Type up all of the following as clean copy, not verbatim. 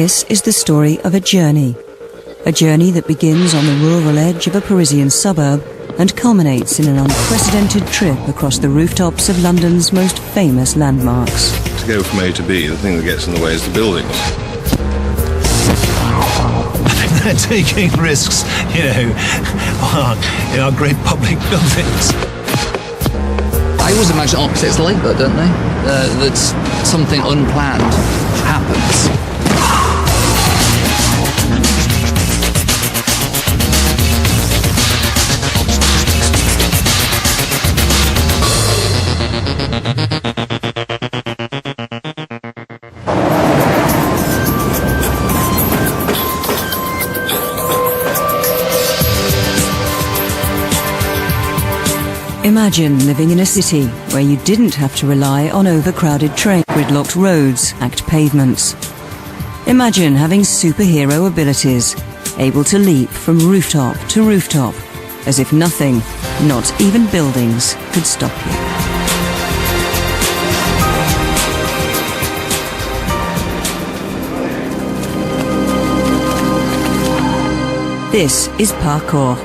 This is the story of a journey that begins on the rural edge of a Parisian suburb and culminates in an unprecedented trip across the rooftops of London's most famous landmarks. To go from A to B, the thing that gets in the way is the buildings. They're taking risks, in our great public buildings. I always imagine architects like that, don't they? That something unplanned happens. Imagine living in a city where you didn't have to rely on overcrowded trains, gridlocked roads, packed pavements. Imagine having superhero abilities, able to leap from rooftop to rooftop, as if nothing, not even buildings, could stop you. This is Parkour,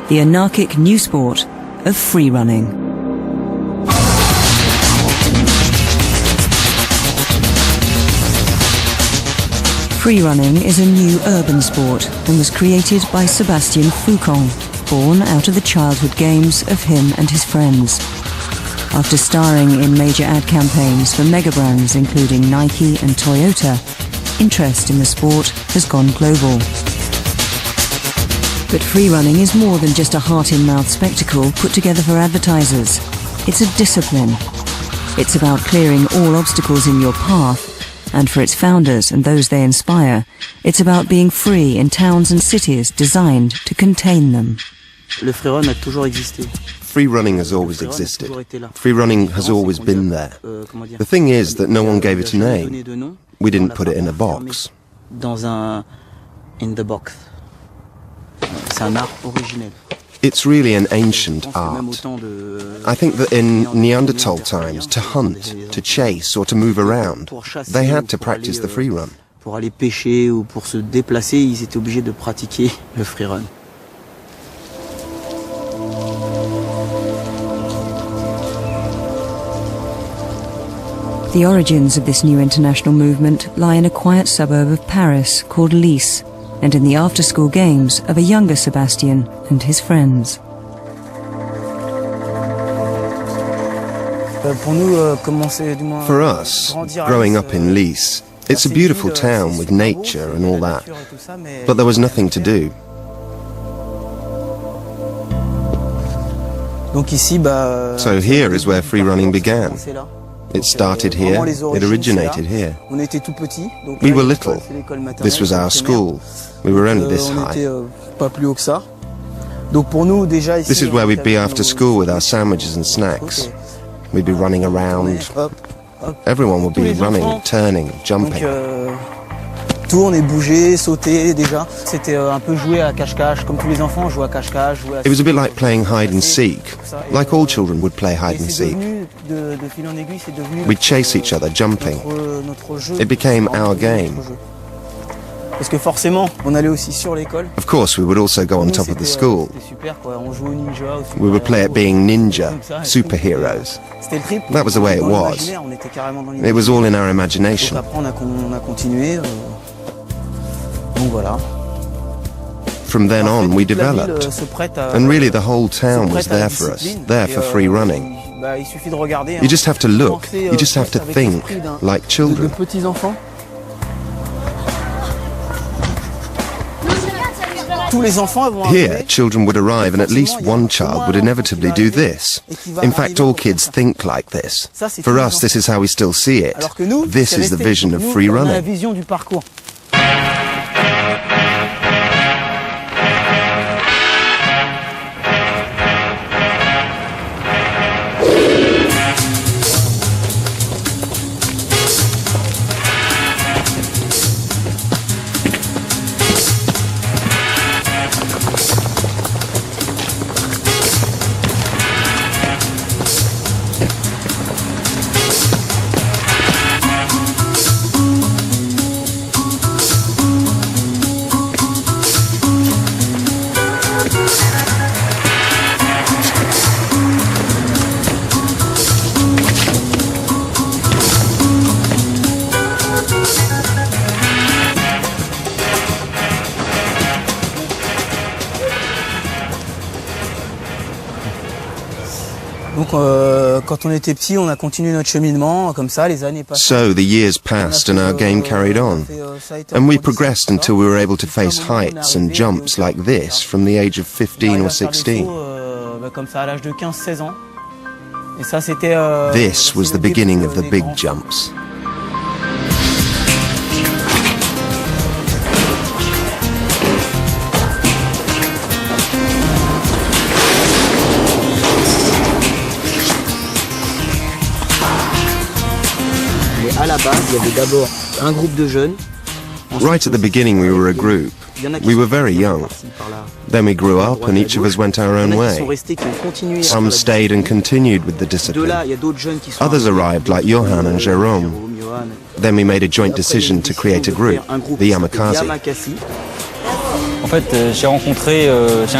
the anarchic new sport of free running. Free running is a new urban sport and was created by Sébastien Foucan, born out of the childhood games of him and his friends. After starring in major ad campaigns for mega brands including Nike and Toyota, interest in the sport has gone global. But free running is more than just a heart-in-mouth spectacle put together for advertisers. It's a discipline. It's about clearing all obstacles in your path, and for its founders and those they inspire, it's about being free in towns and cities designed to contain them. Le free run a toujours existé. Free running has always existed. Free running has always been there. The thing is that no one gave it a name. We didn't put it in a box. In the box. It's really an ancient art. I think that in Neanderthal times, to hunt, to chase, or to move around, they had to practice the free run. Pour aller pêcher ou pour se déplacer, ils étaient obligés de pratiquer le free run. The origins of this new international movement lie in a quiet suburb of Paris called Nice, and in the after-school games of a younger Sébastien and his friends. For us, growing up in Nice, it's a beautiful town with nature and all that, but there was nothing to do. So here is where free running began. It started here, it originated here. We were little. This was our school. We were only this high. This is where we'd be after school with our sandwiches and snacks. We'd be running around. Everyone would be running, turning, jumping. Tourne et bouger, sauter déjà. C'était un peu jouer à cache-cache, comme tous les enfants jouent à cache-cache. It was a bit like playing hide and seek, like all children would play hide and seek. We'd chase each other, jumping. It became our game. Parce que forcément, on allait aussi sur l'école. Of course, we would also go on top of the school. We would play at being ninja, superheroes. That was the way it was. It was all in our imagination. From then on, we developed, and really the whole town was there for us, there for free running. You just have to look, you just have to think like children. Here, children would arrive and at least one child would inevitably do this. In fact, all kids think like this. For us, this is how we still see it. This is the vision of free running. quand on était petit, on a continué notre cheminement comme ça, les années passent. So the years passed and our game carried on, and we progressed until we were able to face heights and jumps like this from the age of 15 or 16. Comme ça à l'âge de 15-16 ans. Et ça c'était This was the beginning of the big jumps. À la base, il y avait d'abord un groupe de jeunes. Right at the beginning we were a group. We were very young. Then we grew up and each of us went our own way. Some stayed and continued with the discipline. Others arrived like Johan and Jérôme. Then we made a joint decision to create a group, the Yamakasi. En fait, j'ai un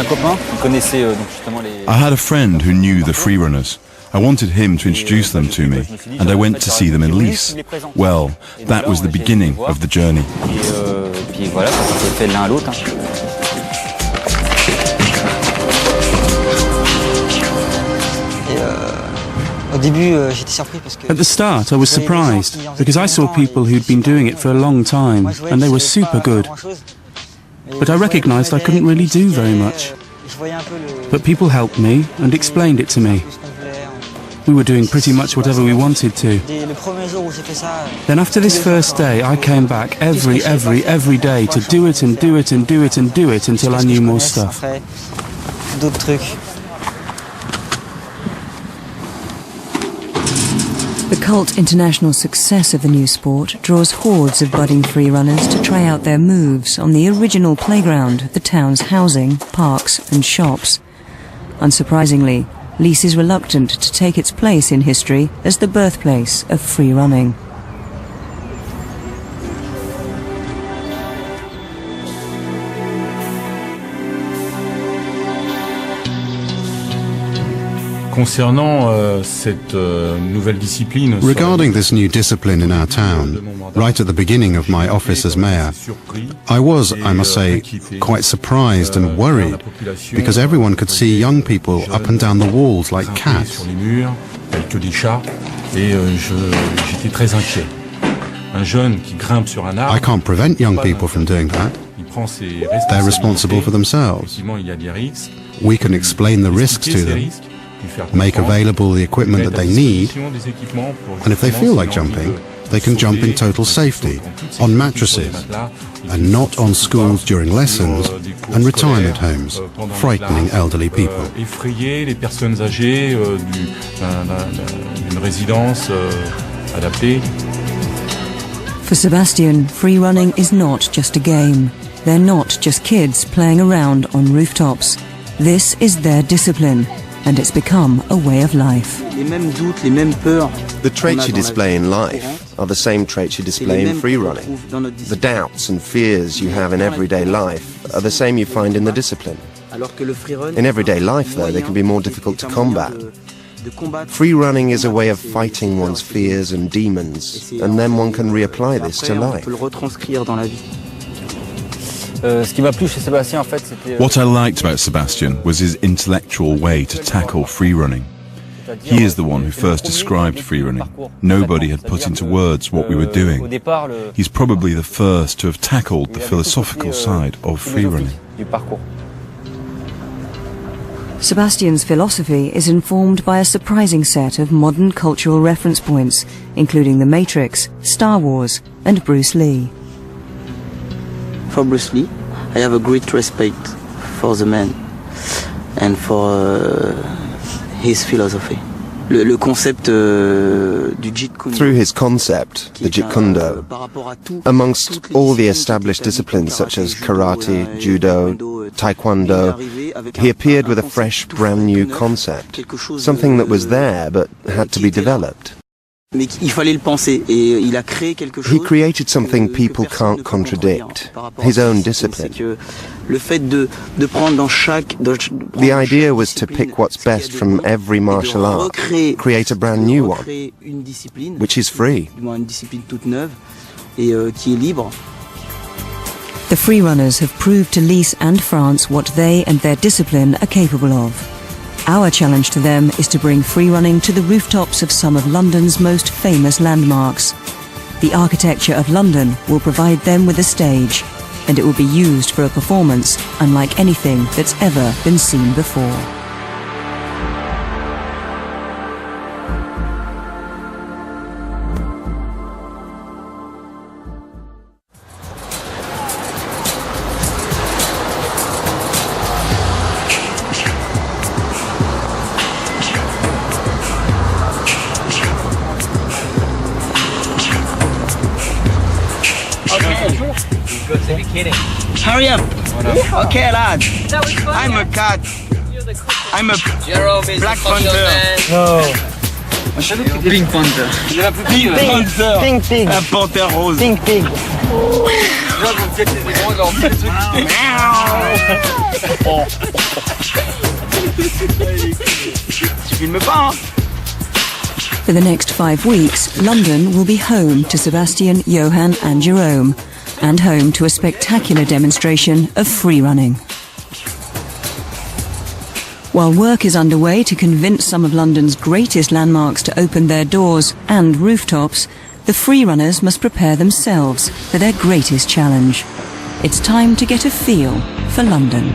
copain qui connaissait donc justement les... I had a friend who knew the freerunners. I wanted him to introduce them to me, and I went to see them in Lice. Well, that was the beginning of the journey. Puis voilà, ça s'est fait l'un à l'autre. At the start, I was surprised because I saw people who'd been doing it for a long time, and they were super good. But I recognized I couldn't really do very much. But people helped me and explained it to me. We were doing pretty much whatever we wanted to. Then after this first day, I came back every day to do it and do it and do it and do it until I knew more stuff. The cult international success of the new sport draws hordes of budding freerunners to try out their moves on the original playground, the town's housing, parks and shops. Unsurprisingly, Lice is reluctant to take its place in history as the birthplace of free running. Regarding this new discipline in our town, right at the beginning of my office as mayor, I was, I must say, quite surprised and worried because everyone could see young people up and down the walls like cats. I can't prevent young people from doing that. They're responsible for themselves. We can explain the risks to them, make available the equipment that they need, and if they feel like jumping, they can jump in total safety, on mattresses, and not on schools during lessons and retirement homes, frightening elderly people. For Sebastian, free running is not just a game. They're not just kids playing around on rooftops. This is their discipline, and it's become a way of life. The traits you display in life are the same traits you display in free running. The doubts and fears you have in everyday life are the same you find in the discipline. In everyday life, though, they can be more difficult to combat. Free running is a way of fighting one's fears and demons, and then one can reapply this to life. What I liked about Sebastian was his intellectual way to tackle free running. He is the one who first described free running. Nobody had put into words what we were doing. He's probably the first to have tackled the philosophical side of free running. Sebastian's philosophy is informed by a surprising set of modern cultural reference points, including The Matrix, Star Wars, and Bruce Lee. For Bruce Lee, I have a great respect for the man and for his philosophy. Le concept du Jeet Kune. Through his concept, the Jeet Kune, amongst all the established disciplines such as karate, judo, taekwondo, he appeared with a fresh, brand new concept, something that was there but had to be developed. He created something people can't contradict, his own discipline. The idea was to pick what's best from every martial art, create a brand new one, which is free. The freerunners have proved to Lice and France what they and their discipline are capable of. Our challenge to them is to bring free running to the rooftops of some of London's most famous landmarks. The architecture of London will provide them with a stage, and it will be used for a performance unlike anything that's ever been seen before. Hurry up! Okay, lad. I'm a cat. I'm a Black Panther. No. Pink Panther. Pink Pig. Un panthère rose. Pink Pig. Tu filmes pas, hein? For the next 5 weeks, London will be home to Sebastian, Johan and Jerome, and home to a spectacular demonstration of free running. While work is underway to convince some of London's greatest landmarks to open their doors and rooftops, the free runners must prepare themselves for their greatest challenge. It's time to get a feel for London.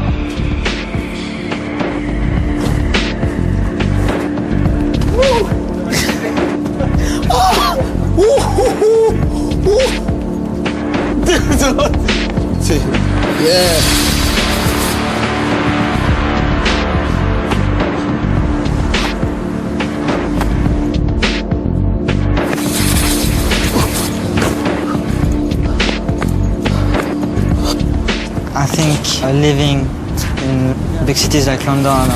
Yeah. I think living in big cities like London,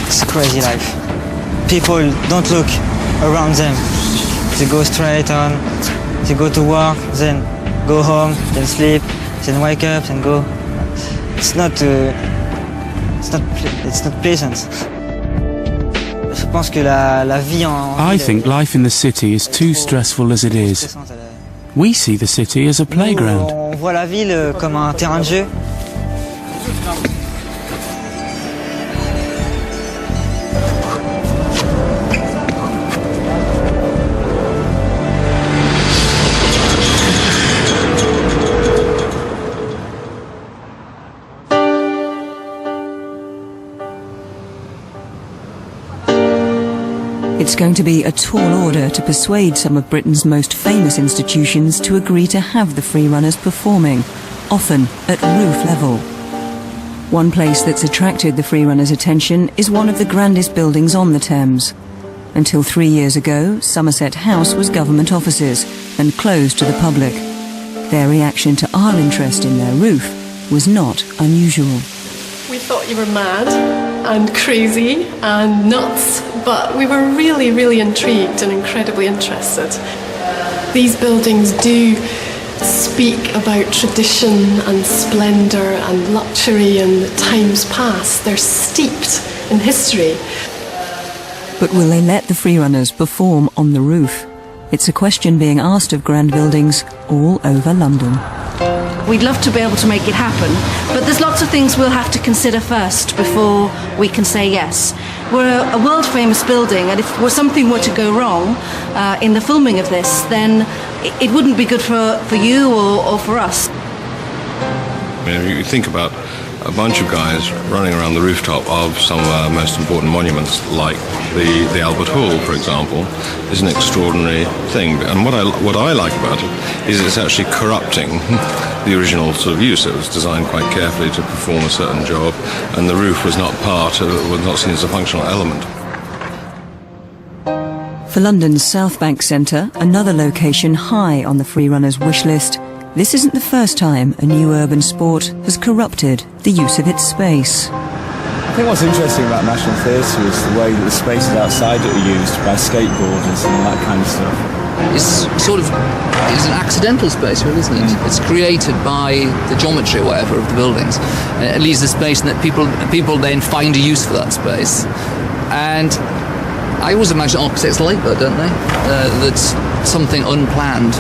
it's a crazy life. People don't look around them. They go straight on, they go to work, then go home, then sleep, then wake up and go. It's not pleasant. I think life in the city is too stressful as it is. We see the city as a playground. On voit la ville comme un terrain de jeu. It's going to be a tall order to persuade some of Britain's most famous institutions to agree to have the free runners performing, often at roof level. One place that's attracted the free runners' attention is one of the grandest buildings on the Thames. Until 3 years ago, Somerset House was government offices and closed to the public. Their reaction to our interest in their roof was not unusual. We thought you were mad and crazy and nuts, but we were really, really intrigued and incredibly interested. These buildings do speak about tradition and splendour and luxury and times past. They're steeped in history. But will they let the free runners perform on the roof? It's a question being asked of grand buildings all over London. We'd love to be able to make it happen, but there's lots of things we'll have to consider first before we can say yes. We're a world-famous building, and if something were to go wrong in the filming of this, then it wouldn't be good for you or for us. I mean, if you think about a bunch of guys running around the rooftop of some of our most important monuments, like the Albert Hall, for example, is an extraordinary thing. And what I like about it is it's actually corrupting the original sort of use. It was designed quite carefully to perform a certain job, and the roof was not seen as a functional element. For London's Southbank Centre, another location high on the free runners' wish list, this isn't the first time a new urban sport has corrupted the use of its space. I think what's interesting about National Theatre is the way that the spaces outside it are used by skateboarders and that kind of stuff. It's an accidental space, really, isn't it? It's created by the geometry or whatever of the buildings. It leaves the space, and that people then find a use for that space. And I always imagine architects like that, don't they? That something unplanned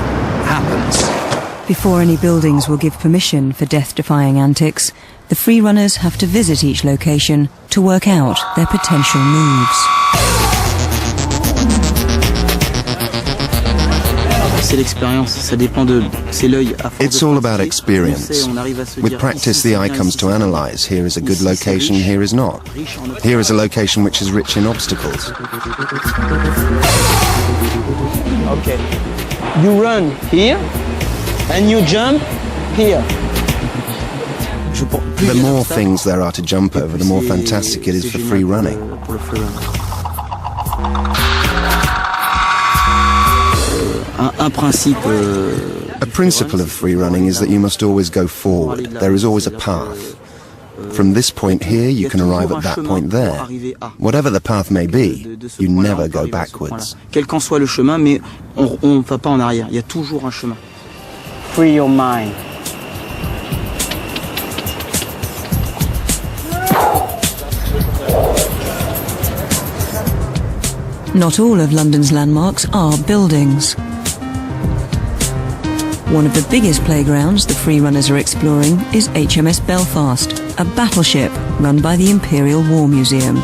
happens. Before any buildings will give permission for death-defying antics, the free runners have to visit each location to work out their potential moves. It's all about experience. With practice, the eye comes to analyze. Here is a good location, here is not. Here is a location which is rich in obstacles. Okay. You run here, and you jump here. The more things there are to jump over, the more fantastic it is for free running. A principle of free running is that you must always go forward. There is always a path. From this point here, you can arrive at that point there. Whatever the path may be, you never go backwards. Quel qu'en soit le chemin, mais on ne va pas en arrière. Il y a toujours un chemin. Free your mind. Not all of London's landmarks are buildings. One of the biggest playgrounds the free runners are exploring is HMS Belfast, a battleship run by the Imperial War Museum.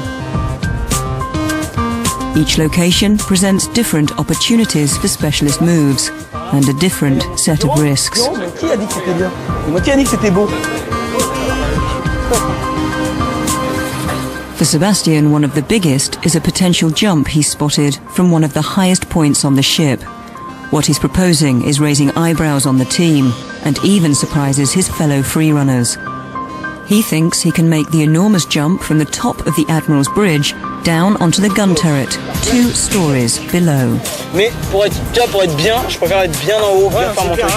Each location presents different opportunities for specialist moves and a different set of risks. For Sebastian, one of the biggest is a potential jump he spotted from one of the highest points on the ship. What he's proposing is raising eyebrows on the team and even surprises his fellow freerunners. He thinks he can make the enormous jump from the top of the Admiral's Bridge down onto the gun turret, 2 stories below. Mais pour être bien, je préfère être bien en haut, bien faire mon truc.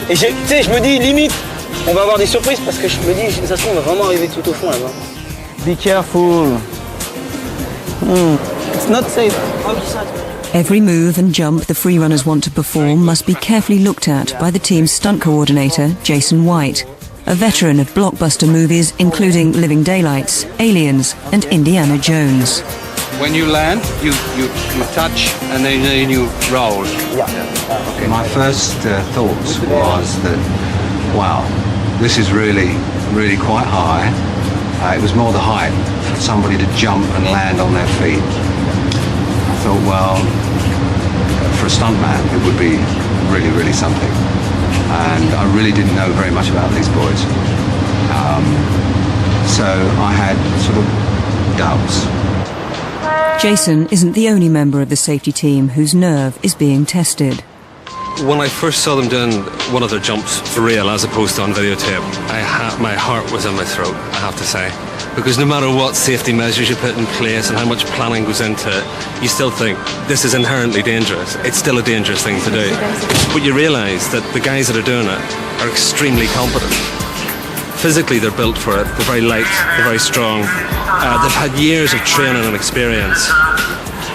Et tu sais, je me dis limite, on va avoir des surprises parce que je me dis, ça se trouve, on va vraiment arriver tout au fond là-bas. Be careful. It's not safe. Every move and jump the freerunners want to perform must be carefully looked at by the team's stunt coordinator, Jason White, a veteran of blockbuster movies including Living Daylights, Aliens and Indiana Jones. When you land, you touch and then you roll. Yeah. Okay. My first thoughts was that, wow, this is really quite high. It was more the height for somebody to jump and land on their feet. I thought, well, for a stuntman, it would be really something. And I really didn't know very much about these boys. So I had sort of doubts. Jason isn't the only member of the safety team whose nerve is being tested. When I first saw them doing one of their jumps for real as opposed to on videotape, my heart was in my throat, I have to say. Because no matter what safety measures you put in place and how much planning goes into it, you still think this is inherently dangerous. It's still a dangerous thing to do. But you realise that the guys that are doing it are extremely competent. Physically they're built for it, they're very light, they're very strong. They've had years of training and experience.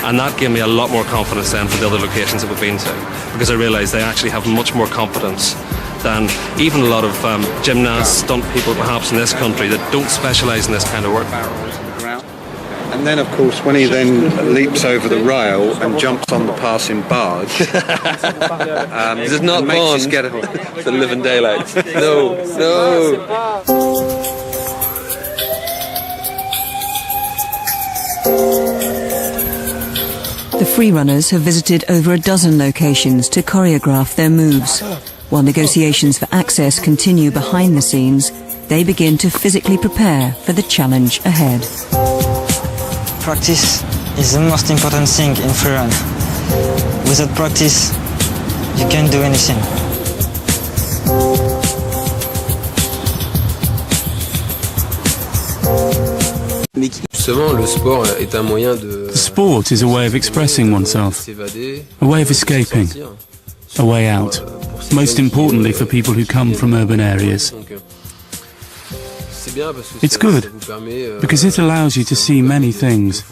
And that gave me a lot more confidence then for the other locations that we've been to, because I realised they actually have much more competence than even a lot of gymnasts, stunt people perhaps in this country that don't specialise in this kind of work. And then, of course, when he then leaps over the rail and jumps on the passing barge, this is not Bond for Living Daylights. No. The freerunners have visited over a dozen locations to choreograph their moves. While negotiations for access continue behind the scenes, they begin to physically prepare for the challenge ahead. Practice is the most important thing in freerun. Without practice, you can't do anything. The sport is a way of expressing oneself, a way of escaping, a way out, most importantly for people who come from urban areas. It's good, because it allows you to see many things,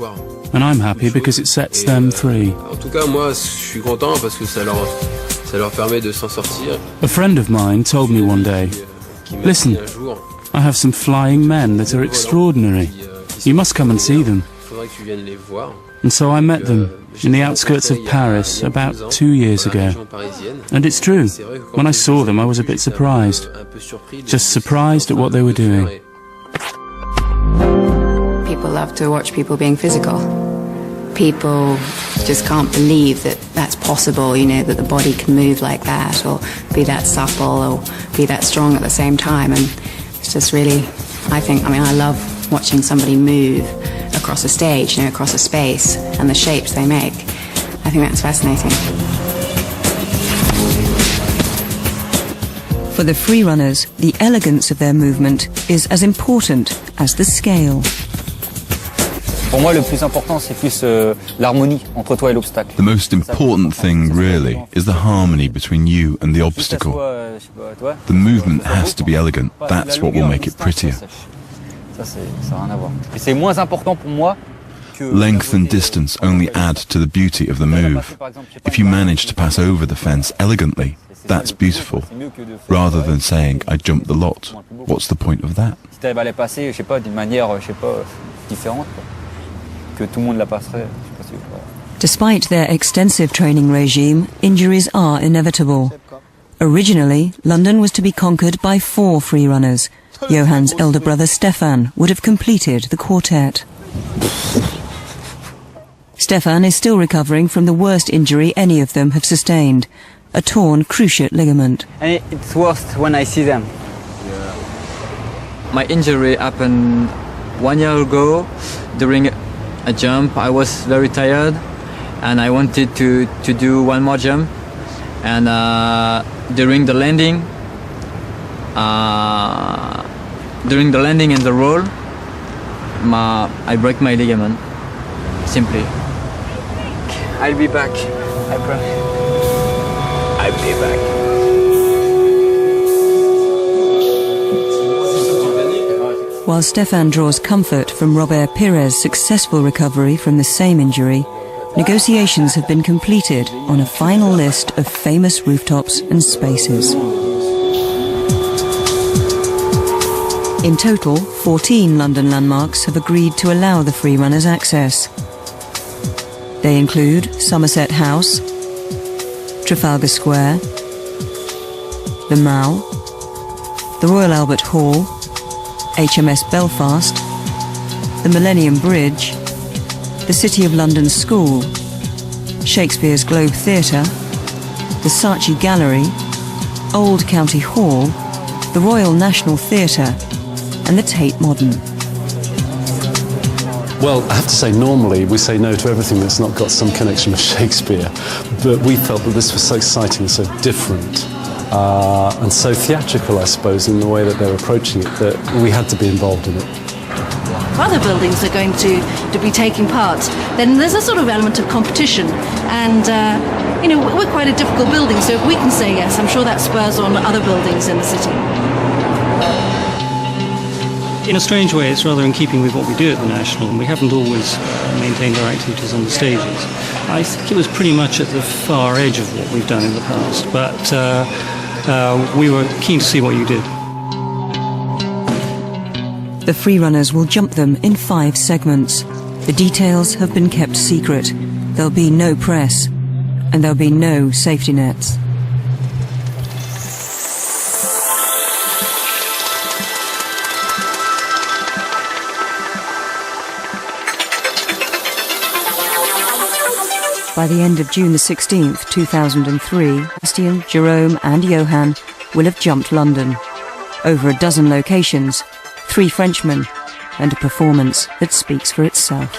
and I'm happy because it sets them free. A friend of mine told me one day, "Listen, I have some flying men that are extraordinary. You must come and see them. And so I met them in the outskirts of Paris about 2 years ago. And it's true, when I saw them I was a bit surprised. Just surprised at what they were doing. People love to watch people being physical. People just can't believe that that's possible, you know, that the body can move like that, or be that supple, or be that strong at the same time. And it's just really, I love watching somebody move across a stage, you know, across a space, and the shapes they make. I think that's fascinating. For the freerunners, the elegance of their movement is as important as the scale. Pour moi, le plus important, c'est plus l'harmonie entre toi et l'obstacle. The most important thing, really, is the harmony between you and the obstacle. The movement has to be elegant. That's what will make it prettier. Length and distance only add to the beauty of the move. If you manage to pass over the fence elegantly, that's beautiful. Rather than saying, I jumped the lot. What's the point of that? Si tu arrives à les passer, je sais pas, d'une manière, différente, que tout le monde la passerait, je sais pas. Despite their extensive training regime, injuries are inevitable. Originally, London was to be conquered by 4 freerunners. Johann's elder brother Stefan would have completed the quartet. Stefan is still recovering from the worst injury any of them have sustained, a torn cruciate ligament. And it's worse when I see them. My injury happened 1 year ago during a jump. I was very tired and I wanted to do one more jump, and during the landing and the roll, I break my ligament, simply. I'll be back, I promise. I'll be back. While Stefan draws comfort from Robert Pires' successful recovery from the same injury, negotiations have been completed on a final list of famous rooftops and spaces. In total, 14 London landmarks have agreed to allow the freerunners access. They include Somerset House, Trafalgar Square, the Mall, the Royal Albert Hall, Hms Belfast, the Millennium Bridge, the City of London School, Shakespeare's Globe Theatre, the Saatchi Gallery, Old County Hall, the Royal National Theatre, and the Tate Modern. Well, I have to say, normally we say no to everything that's not got some connection with Shakespeare, but we felt that this was so exciting, so different, and so theatrical, I suppose, in the way that they're approaching it, that we had to be involved in it. If other buildings are going to be taking part, then there's a sort of element of competition, and we're quite a difficult building, so if we can say yes, I'm sure that spurs on other buildings in the city. In a strange way, it's rather in keeping with what we do at the National, and we haven't always maintained our activities on the stages. I think it was pretty much at the far edge of what we've done in the past, but we were keen to see what you did. The freerunners will jump them in 5 segments. The details have been kept secret. There'll be no press, and there'll be no safety nets. By the end of June the 16th, 2003, Bastian, Jerome and Johann will have jumped London. Over a dozen locations, 3 Frenchmen, and a performance that speaks for itself.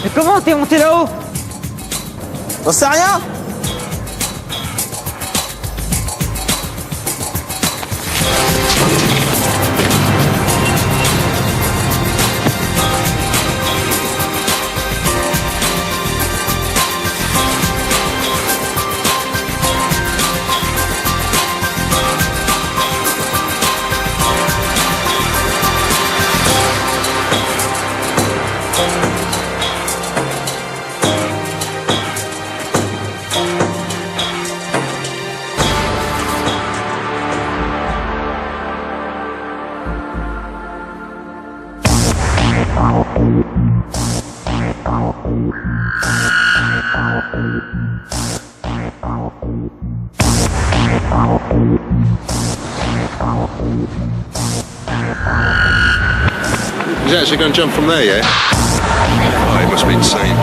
Mais comment t'es monté là-haut? J'en sais rien. He's actually going to jump from there, yeah? Oh, he must be insane.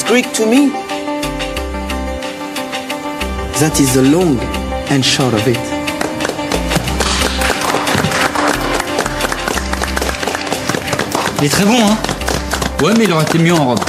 Greek to me. That is the long and short of it. Il est très bon, hein? Ouais, mais il aurait été mieux en robe.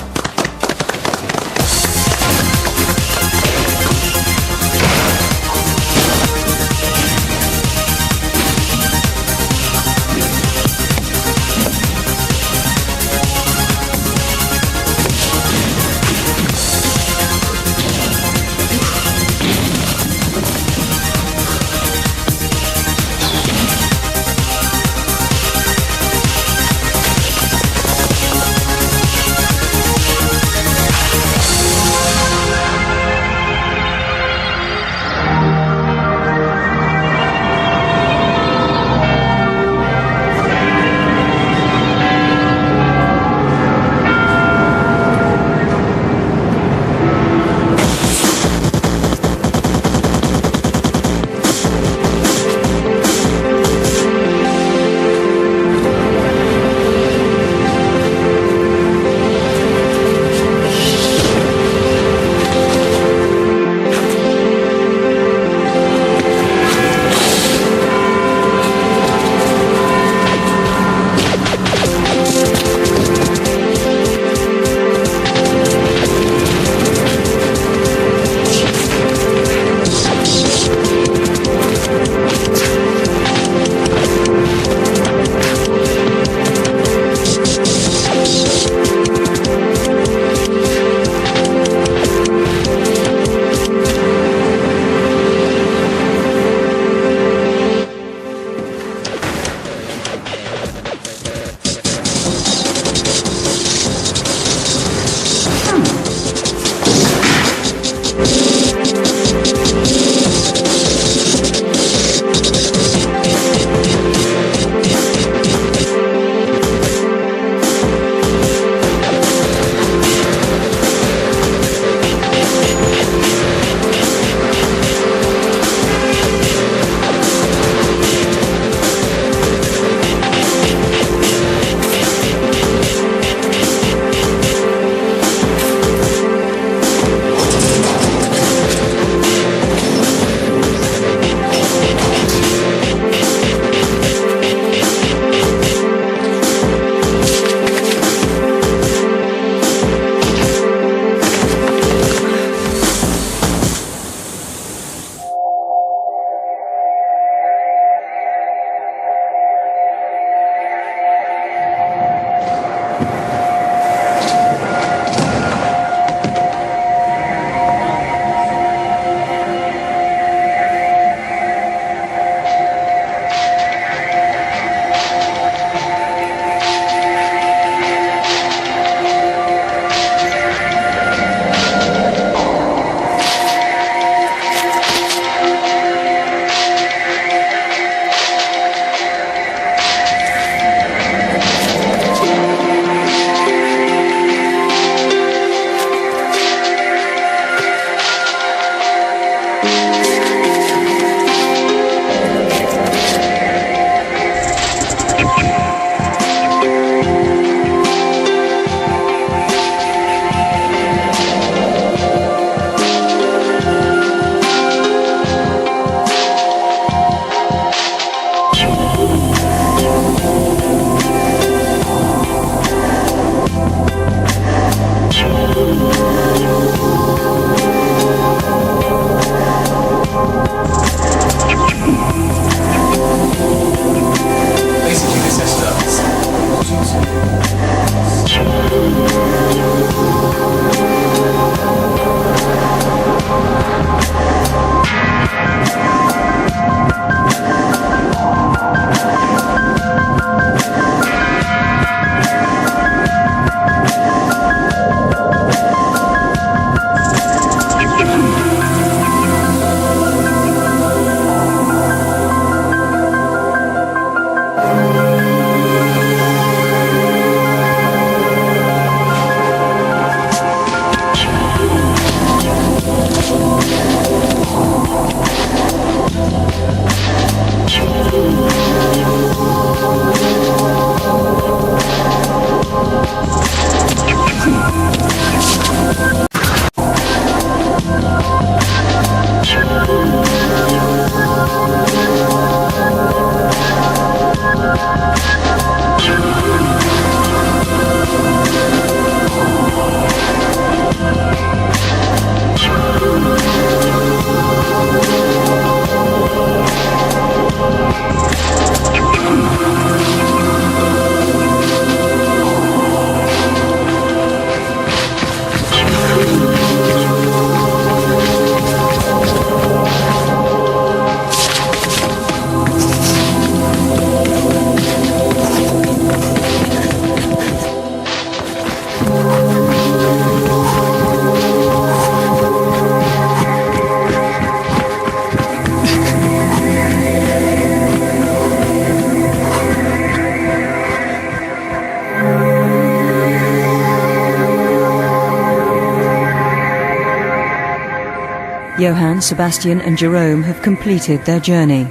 Johann, Sebastian and Jerome have completed their journey.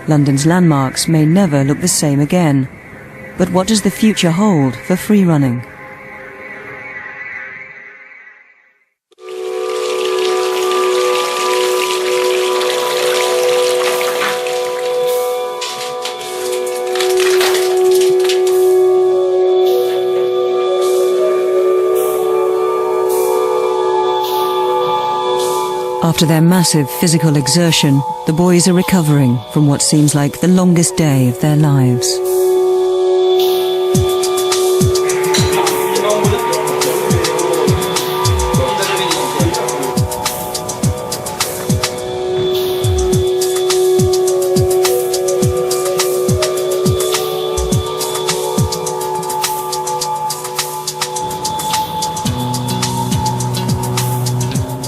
London's landmarks may never look the same again. But what does the future hold for free running? After their massive physical exertion, the boys are recovering from what seems like the longest day of their lives.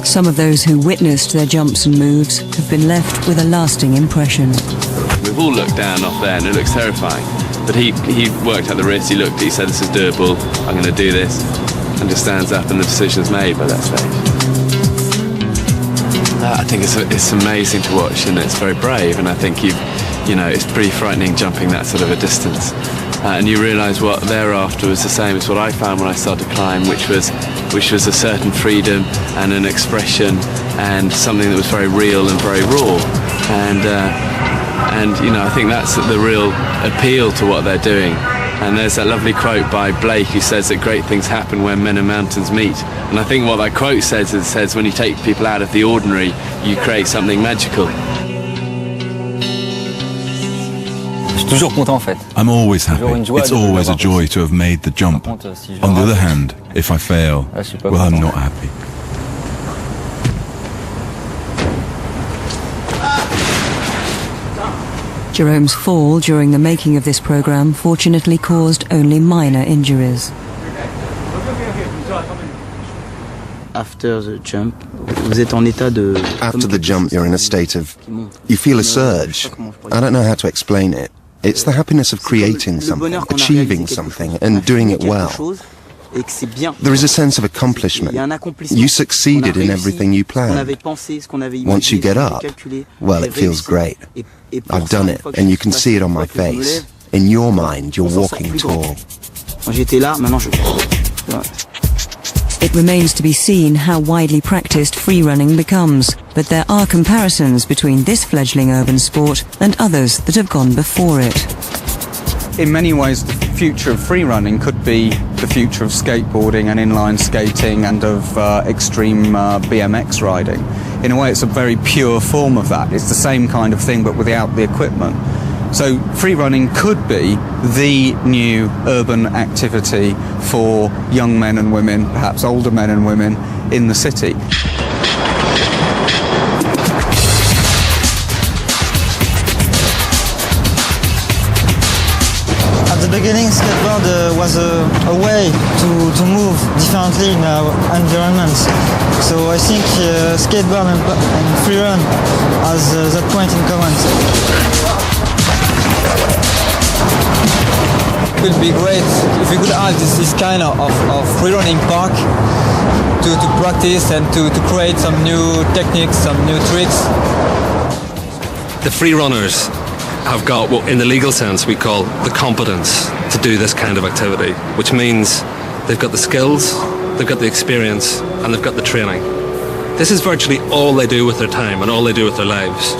Some of those who witnessed their jumps and moves have been left with a lasting impression. We've all looked down off there and it looks terrifying. But he worked out the risk, he said this is doable, I'm going to do this, and just stands up and the decision's made by that stage. I think it's amazing to watch and it's very brave, and I think it's pretty frightening jumping that sort of a distance. And you realise what they're after was the same as what I found when I started to climb, which was a certain freedom and an expression and something that was very real and very raw. And I think that's the real appeal to what they're doing. And there's that lovely quote by Blake who says that great things happen when men and mountains meet. And I think what that quote says is, when you take people out of the ordinary, you create something magical. I'm always happy. It's always a joy to have made the jump. On the other hand, if I fail, well, I'm not happy. Jerome's fall during the making of this programme fortunately caused only minor injuries. After the jump, you're in a state of... You feel a surge. I don't know how to explain it. It's the happiness of creating something, achieving something, and doing it well. There is a sense of accomplishment. You succeeded in everything you planned. Once you get up, well, it feels great. I've done it, and you can see it on my face. In your mind, you're walking tall. It remains to be seen how widely practiced free running becomes, but there are comparisons between this fledgling urban sport and others that have gone before it. In many ways, the future of free running could be the future of skateboarding and inline skating and of extreme BMX riding. In a way, it's a very pure form of that. It's the same kind of thing, but without the equipment. So free running could be the new urban activity for young men and women, perhaps older men and women, in the city. At the beginning, skateboard was a way to move differently in our environment. So I think skateboard and free run has that point in common. It would be great if we could have this kind of free running park to practice and to create some new techniques, some new tricks. The free runners have got what in the legal sense we call the competence to do this kind of activity, which means they've got the skills, they've got the experience, and they've got the training. This is virtually all they do with their time and all they do with their lives.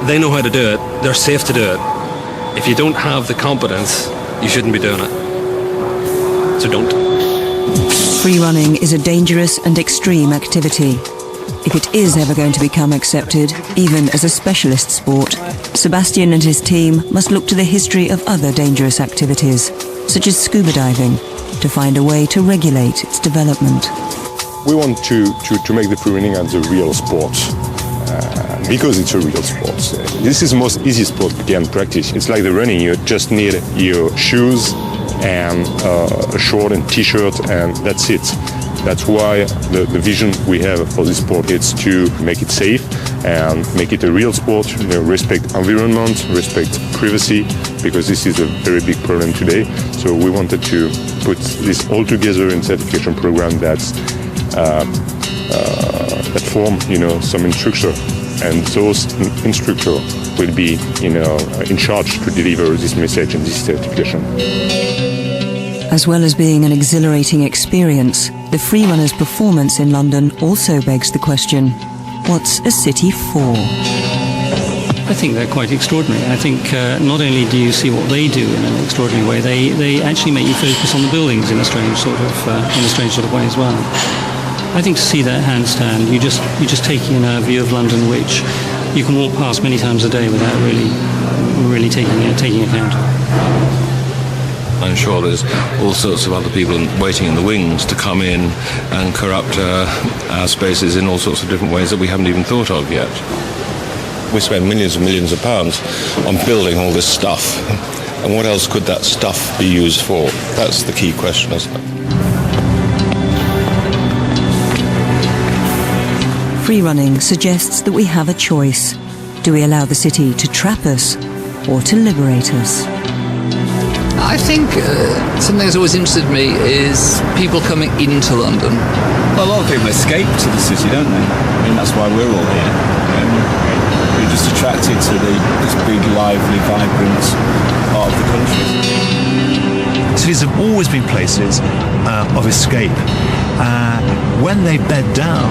They know how to do it, they're safe to do it. If you don't have the competence, you shouldn't be doing it. So don't. Free running is a dangerous and extreme activity. If it is ever going to become accepted, even as a specialist sport, Sebastian and his team must look to the history of other dangerous activities, such as scuba diving, to find a way to regulate its development. We want to make the free running as a real sport. Because it's a real sport. This is the most easy sport we can practice. It's like the running, you just need your shoes and a short and t-shirt, and that's it. That's why the vision we have for this sport is to make it safe and make it a real sport, respect environment, respect privacy, because this is a very big problem today. So we wanted to put this all together in a certification program that's that form, some instructor, and those instructors will be, in charge to deliver this message and this certification. As well as being an exhilarating experience, the freerunners' performance in London also begs the question, what's a city for? I think they're quite extraordinary. I think not only do you see what they do in an extraordinary way, they actually make you focus on the buildings in a strange sort of way as well. I think to see that handstand, you're just taking in a view of London which you can walk past many times a day without really taking account of. I'm sure there's all sorts of other people waiting in the wings to come in and corrupt our spaces in all sorts of different ways that we haven't even thought of yet. We spend millions and millions of pounds on building all this stuff. And what else could that stuff be used for? That's the key question, isn't it? Freerunning suggests that we have a choice. Do we allow the city to trap us or to liberate us? I think something that's always interested me is people coming into London. Well, a lot of people escape to the city, don't they? I mean, that's why we're all here. We're just attracted to this big, lively, vibrant part of the country. Cities have always been places of escape. When they bed down,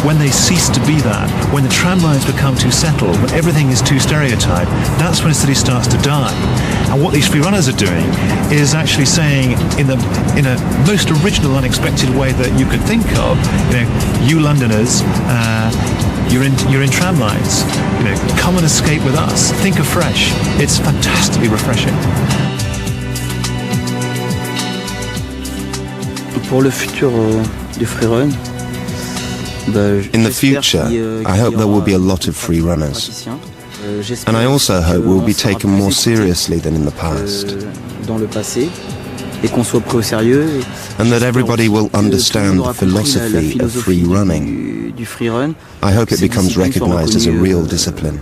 when they cease to be that, when the tram lines become too settled, when everything is too stereotyped, that's when a city starts to die. And what these freerunners are doing is actually saying, in a most original, unexpected way that you could think of, you Londoners, you're in tram lines. Come and escape with us. Think afresh. It's fantastically refreshing. Pour le futur du freerun, in the future, I hope there will be a lot of free runners. And I also hope we'll be taken more seriously than in the past. And that everybody will understand the philosophy of free running. I hope it becomes recognized as a real discipline.